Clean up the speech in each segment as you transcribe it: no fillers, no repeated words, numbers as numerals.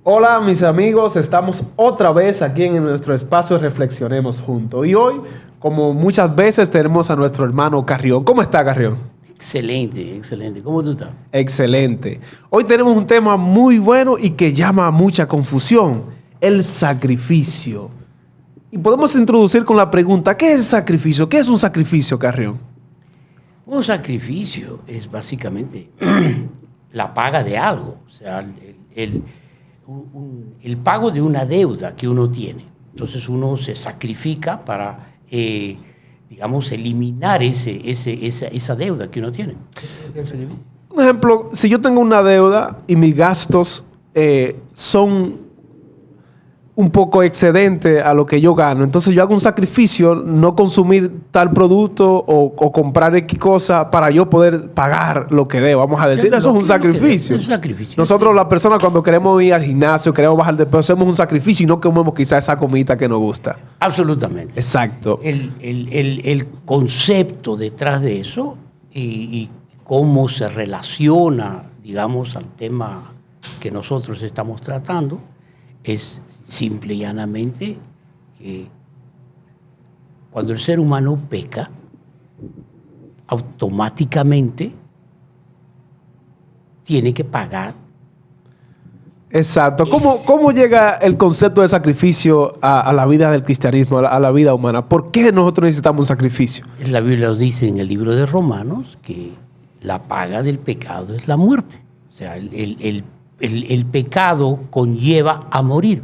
Hola mis amigos, estamos otra vez aquí en nuestro espacio Reflexionemos Juntos. Y hoy, como muchas veces, tenemos a nuestro hermano Carrión. ¿Cómo está, Carrión? Excelente, excelente. ¿Cómo tú estás? Excelente. Hoy tenemos un tema muy bueno y que llama a mucha confusión, el sacrificio. Y podemos introducir con la pregunta, ¿qué es el sacrificio? ¿Qué es un sacrificio, Carrión? Un sacrificio es básicamente la paga de algo, o sea, el pago de una deuda que uno tiene. Entonces uno se sacrifica para, digamos, eliminar esa deuda que uno tiene. Un ejemplo, si yo tengo una deuda y mis gastos son un poco excedente a lo que yo gano, entonces yo hago un sacrificio, no consumir tal producto o comprar X cosa para yo poder pagar lo que debo. Vamos a decir, eso es un sacrificio. Es un sacrificio. Nosotros, las personas, cuando queremos ir al gimnasio, queremos bajar de peso, hacemos un sacrificio y no comemos quizás esa comida que nos gusta. Absolutamente. Exacto. El concepto detrás de eso y cómo se relaciona, digamos, al tema que nosotros estamos tratando es simple y llanamente que cuando el ser humano peca, automáticamente tiene que pagar. Exacto. ¿Cómo llega el concepto de sacrificio a la vida del cristianismo, a la vida humana? ¿Por qué nosotros necesitamos un sacrificio? La Biblia nos dice en el libro de Romanos que la paga del pecado es la muerte. O sea, el pecado conlleva a morir.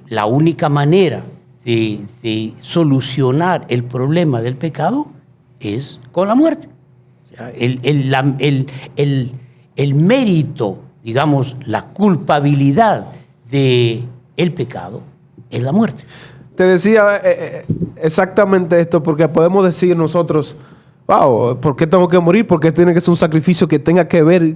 La única manera de solucionar el problema del pecado es con la muerte. O sea, el mérito, digamos, la culpabilidad del pecado es la muerte. Te decía exactamente esto porque podemos decir nosotros, wow, ¿por qué tengo que morir? ¿Por qué tiene que ser un sacrificio que tenga que ver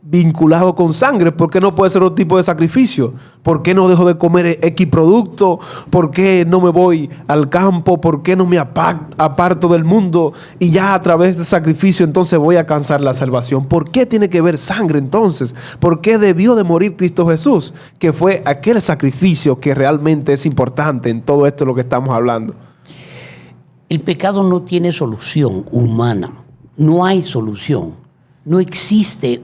vinculado con sangre? ¿Por qué no puede ser otro tipo de sacrificio? ¿Por qué no dejo de comer X producto? ¿Por qué no me voy al campo? ¿Por qué no me aparto del mundo? Y ya a través del sacrificio entonces voy a alcanzar la salvación. ¿Por qué tiene que ver sangre entonces? ¿Por qué debió de morir Cristo Jesús? Que fue aquel sacrificio que realmente es importante en todo esto de lo que estamos hablando. El pecado no tiene solución humana. No hay solución. No existe.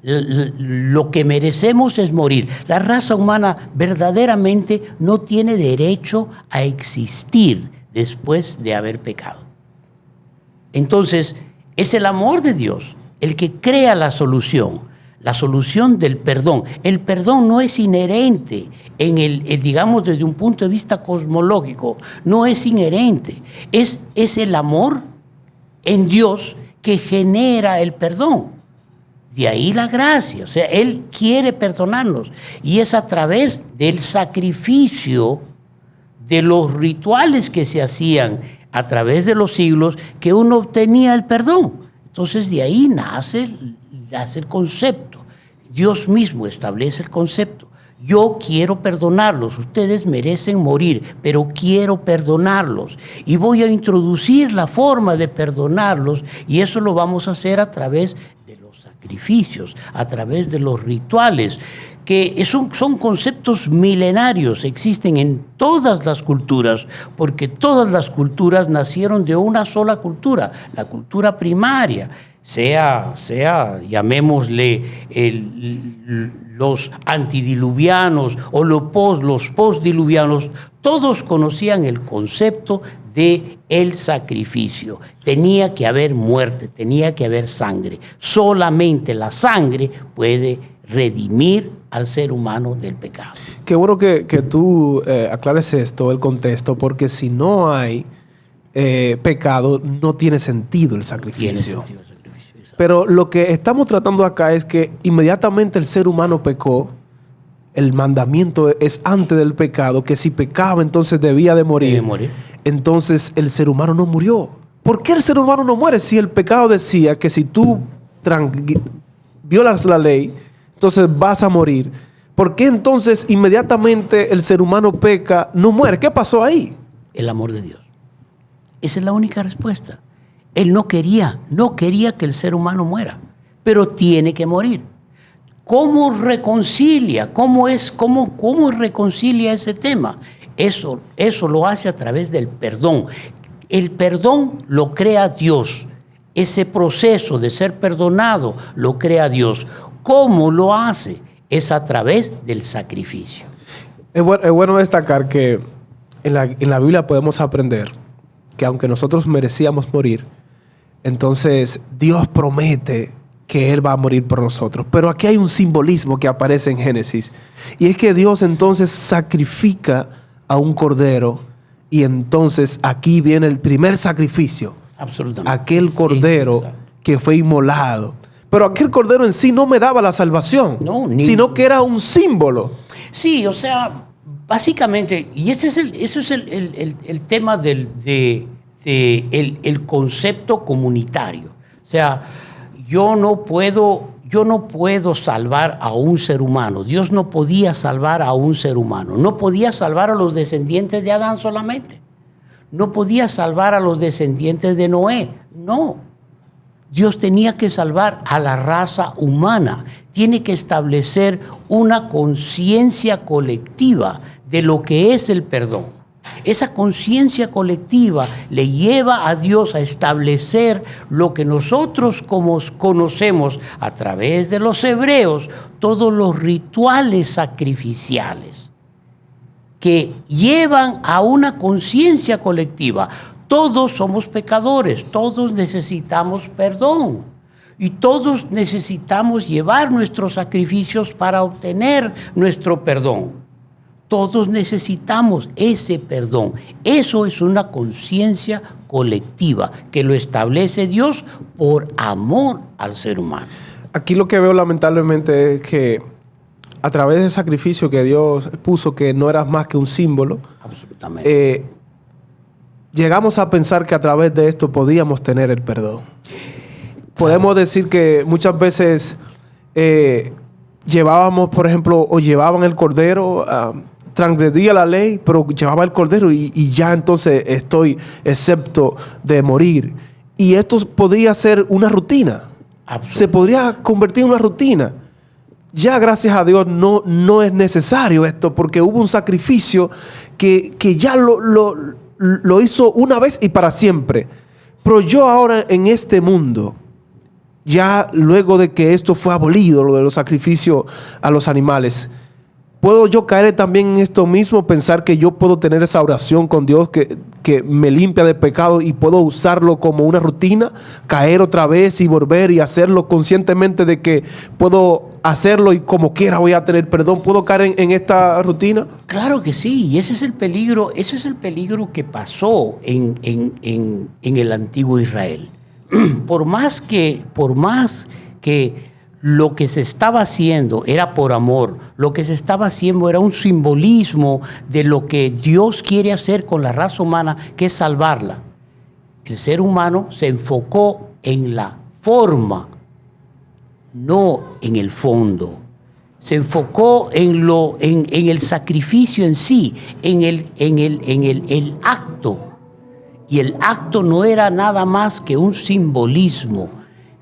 Lo que merecemos es morir. La raza humana verdaderamente no tiene derecho a existir después de haber pecado. Entonces, es el amor de Dios el que crea la solución del perdón. El perdón no es inherente digamos, desde un punto de vista cosmológico, no es inherente. Es el amor en Dios que genera el perdón. De ahí la gracia. O sea, Él quiere perdonarnos. Y es a través del sacrificio, de los rituales que se hacían a través de los siglos, que uno obtenía el perdón. Entonces, de ahí nace el concepto. Dios mismo establece el concepto. Yo quiero perdonarlos, ustedes merecen morir, pero quiero perdonarlos. Y voy a introducir la forma de perdonarlos, y eso lo vamos a hacer a través de los sacrificios, a través de los rituales, que son conceptos milenarios, existen en todas las culturas, porque todas las culturas nacieron de una sola cultura, la cultura primaria. Sea llamémosle los antidiluvianos o los postdiluvianos, todos conocían el concepto de el sacrificio. Tenía que haber muerte, tenía que haber sangre. Solamente la sangre puede redimir al ser humano del pecado. Qué bueno que tú aclares esto, el contexto, porque si no hay pecado, no tiene sentido el sacrificio. Pero lo que estamos tratando acá es que inmediatamente el ser humano pecó, el mandamiento es antes del pecado, que si pecaba entonces debía de morir. Entonces el ser humano no murió. ¿Por qué el ser humano no muere? Si el pecado decía que si tú violas la ley, entonces vas a morir. ¿Por qué entonces inmediatamente el ser humano peca, no muere? ¿Qué pasó ahí? El amor de Dios. Esa es la única respuesta. Él no quería que el ser humano muera, pero tiene que morir. ¿Cómo reconcilia? ¿Cómo reconcilia ese tema? Eso lo hace a través del perdón. El perdón lo crea Dios. Ese proceso de ser perdonado lo crea Dios. ¿Cómo lo hace? Es a través del sacrificio. Es bueno destacar que en la Biblia podemos aprender que aunque nosotros merecíamos morir, entonces Dios promete que Él va a morir por nosotros. Pero aquí hay un simbolismo que aparece en Génesis. Y es que Dios entonces sacrifica a un cordero. Y entonces aquí viene el primer sacrificio. Absolutamente. Aquel cordero que fue inmolado. Pero aquel cordero en sí no me daba la salvación. No, sino que era un símbolo. Sí, o sea, básicamente, y ese es el tema del concepto comunitario. O sea, yo no puedo salvar a un ser humano. Dios no podía salvar a un ser humano. No podía salvar a los descendientes de Adán solamente. No podía salvar a los descendientes de Noé. No. Dios tenía que salvar a la raza humana. Tiene que establecer una conciencia colectiva de lo que es el perdón. Esa conciencia colectiva le lleva a Dios a establecer lo que nosotros conocemos a través de los hebreos, todos los rituales sacrificiales que llevan a una conciencia colectiva. Todos somos pecadores, todos necesitamos perdón y todos necesitamos llevar nuestros sacrificios para obtener nuestro perdón. Todos necesitamos ese perdón. Eso es una conciencia colectiva que lo establece Dios por amor al ser humano. Aquí lo que veo lamentablemente es que a través del sacrificio que Dios puso, que no era más que un símbolo, absolutamente, llegamos a pensar que a través de esto podíamos tener el perdón. Podemos decir que muchas veces llevábamos, por ejemplo, o llevaban el cordero, transgredía la ley, pero llevaba el cordero y ya entonces estoy excepto de morir. Y esto podría ser una rutina. Se podría convertir en una rutina. Ya gracias a Dios no es necesario esto, porque hubo un sacrificio que ya lo hizo una vez y para siempre. Pero yo ahora en este mundo, ya luego de que esto fue abolido, lo de los sacrificios a los animales, ¿puedo yo caer también en esto mismo? Pensar que yo puedo tener esa oración con Dios que me limpia de pecado y puedo usarlo como una rutina, caer otra vez y volver y hacerlo conscientemente de que puedo hacerlo y como quiera voy a tener perdón. ¿Puedo caer en esta rutina? Claro que sí, y ese es el peligro que pasó en el antiguo Israel. Por más que lo que se estaba haciendo era por amor, lo que se estaba haciendo era un simbolismo de lo que Dios quiere hacer con la raza humana, que es salvarla. El ser humano se enfocó en la forma, no en el fondo. Se enfocó en el sacrificio en sí, en el acto. Y el acto no era nada más que un simbolismo.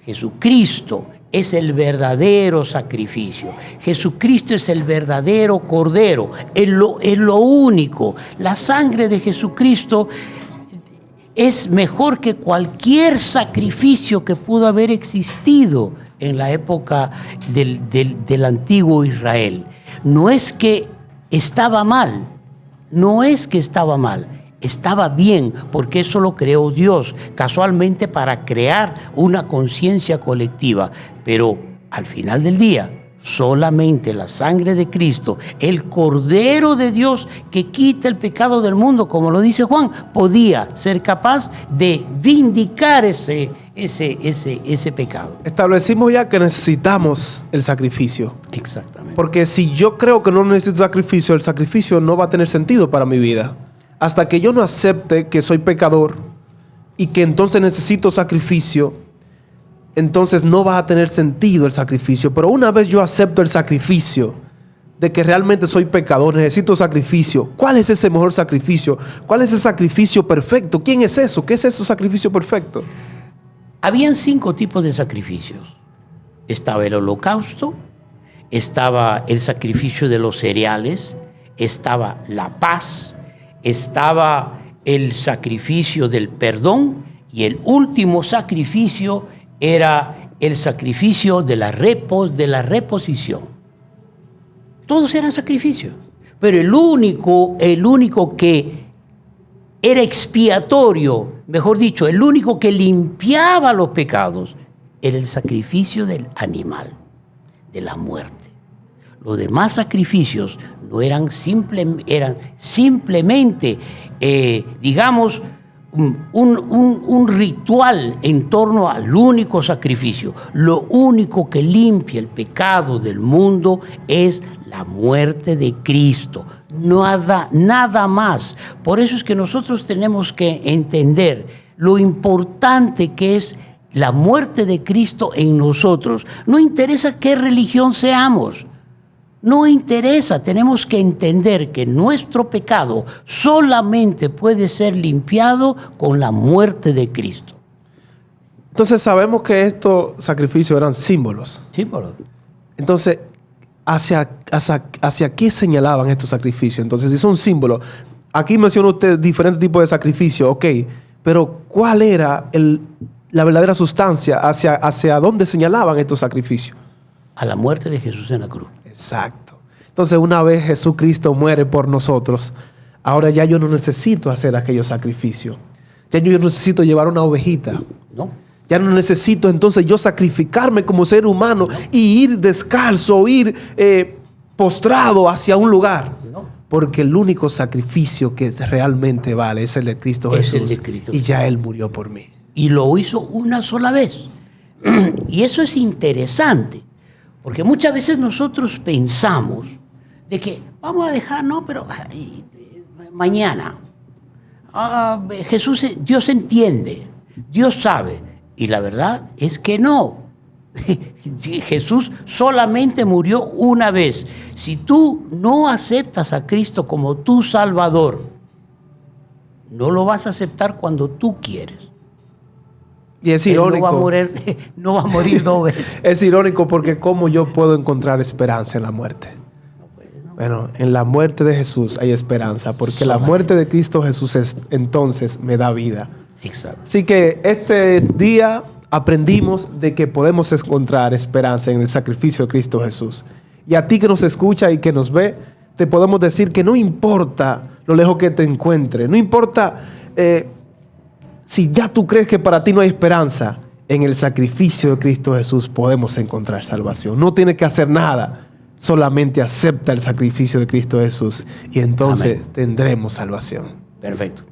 Jesucristo es el verdadero sacrificio. Jesucristo es el verdadero cordero. Es lo único. La sangre de Jesucristo es mejor que cualquier sacrificio que pudo haber existido en la época del antiguo Israel. No es que estaba mal, estaba bien, porque eso lo creó Dios, casualmente para crear una conciencia colectiva. Pero al final del día, solamente la sangre de Cristo, el Cordero de Dios que quita el pecado del mundo, como lo dice Juan, podía ser capaz de vindicar ese pecado. Establecimos ya que necesitamos el sacrificio. Exactamente. Porque si yo creo que no necesito sacrificio, el sacrificio no va a tener sentido para mi vida. Hasta que yo no acepte que soy pecador y que entonces necesito sacrificio, entonces no va a tener sentido el sacrificio. Pero una vez yo acepto el sacrificio de que realmente soy pecador, necesito sacrificio. ¿Cuál es ese mejor sacrificio? ¿Cuál es ese sacrificio perfecto? ¿Quién es eso? ¿Qué es ese sacrificio perfecto? Habían 5 tipos de sacrificios. Estaba el holocausto, estaba el sacrificio de los cereales, estaba la paz, estaba el sacrificio del perdón y el último sacrificio era el sacrificio de la reposición. Todos eran sacrificios, pero el único que era expiatorio, mejor dicho, el único que limpiaba los pecados, era el sacrificio del animal, de la muerte. Los demás sacrificios no eran simplemente, digamos, un ritual en torno al único sacrificio. Lo único que limpia el pecado del mundo es la muerte de Cristo. Nada más. Por eso es que nosotros tenemos que entender lo importante que es la muerte de Cristo en nosotros. No interesa qué religión seamos. No interesa, tenemos que entender que nuestro pecado solamente puede ser limpiado con la muerte de Cristo. Entonces sabemos que estos sacrificios eran símbolos. Símbolos. Entonces, ¿hacia qué señalaban estos sacrificios? Entonces, si son símbolos, aquí menciona usted diferentes tipos de sacrificios, ok, pero ¿cuál era la verdadera sustancia? ¿Hacia dónde señalaban estos sacrificios? A la muerte de Jesús en la cruz. Exacto. Entonces, una vez Jesucristo muere por nosotros, ahora ya yo no necesito hacer aquellos sacrificios. Ya yo no necesito llevar una ovejita. No. Ya no necesito entonces yo sacrificarme como ser humano y ir descalzo, ir postrado hacia un lugar. No. Porque el único sacrificio que realmente vale es el de Cristo Jesús. Es el de Cristo. Y ya Él murió por mí. Y lo hizo una sola vez. Y eso es interesante. Porque muchas veces nosotros pensamos de que vamos a dejar, no, pero mañana. Dios entiende, Dios sabe. Y la verdad es que no. Jesús solamente murió una vez. Si tú no aceptas a Cristo como tu Salvador, no lo vas a aceptar cuando tú quieres. Y es irónico. No va a morir dos veces. Es irónico porque ¿cómo yo puedo encontrar esperanza en la muerte? No. Bueno, en la muerte de Jesús hay esperanza, porque la muerte de Cristo Jesús entonces me da vida. Exacto. Así que este día aprendimos de que podemos encontrar esperanza en el sacrificio de Cristo Jesús. Y a ti que nos escucha y que nos ve, te podemos decir que no importa lo lejos que te encuentres, no importa si ya tú crees que para ti no hay esperanza, en el sacrificio de Cristo Jesús podemos encontrar salvación. No tienes que hacer nada, solamente acepta el sacrificio de Cristo Jesús y entonces tendremos salvación. Perfecto.